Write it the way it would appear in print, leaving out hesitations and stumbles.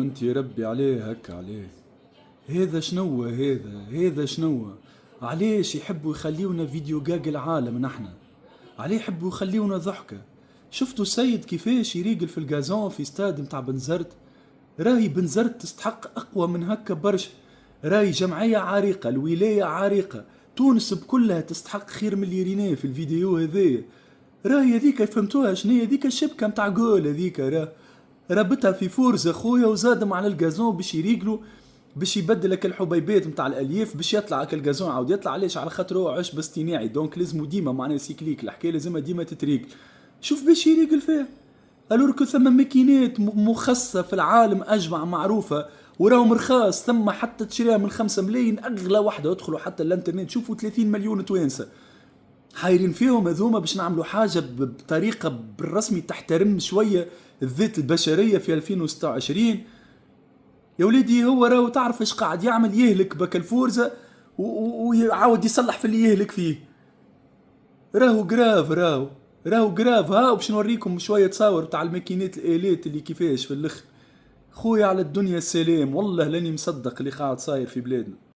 انت يا ربي عليه هكا عليه. هذا شنو هذا شنو؟ علاش يحبوا يخليونا فيديو جاج العالم نحنا؟ عليه يحبوا يخليونا ضحكة؟ شفتوا السيد كيفاش يريقل في الجازون في استاد متاع بنزرت؟ راهي بنزرت تستحق أقوى من هكا برشا. راهي جمعية عريقة، الولاية عريقة، تونس بكلها تستحق خير من اللي ريناه في الفيديو هذايا. راهي هذيك فهمتوها شنية هذيك الشبكة متاع جول هذيك رابطها في فورز اخويا وزادم على الجازون باش يريقلوا، باش يبدلك الحبيبات متاع الالياف باش يطلع هكا الجازون عاود يطلع. علاش؟ على خاطر هو عشب اصطناعي دونك لازم ديما معناها سيكليك الحكايه لازمها ديما تتريقل. شوف باش يريقل فيها. الوركو ثم ماكينات مخصصة في العالم أجمع معروفة وراهم رخاص، ثم حتى تشريها من 5 ملايين أغلى واحدة. ادخلوا حتى الانترنت شوفوا 30 مليون توانسة حايرين فيهم هذوما باش نعملوا حاجة بطريقة بالرسمي تحترم شوية الذات البشرية في 2026. يا وليدي هو راهو تعرف ايش قاعد يعمل؟ يهلك بك الفورزة ويعاود يصلح في اللي يهلك فيه. راهو جراف راهو جراف. ها وباش نوريكم شوية تصاور بتاع الماكينات الآلات اللي كيفاش في الاخر. خويا على الدنيا السلام، والله لاني مصدق اللي قاعد صاير في بلادنا.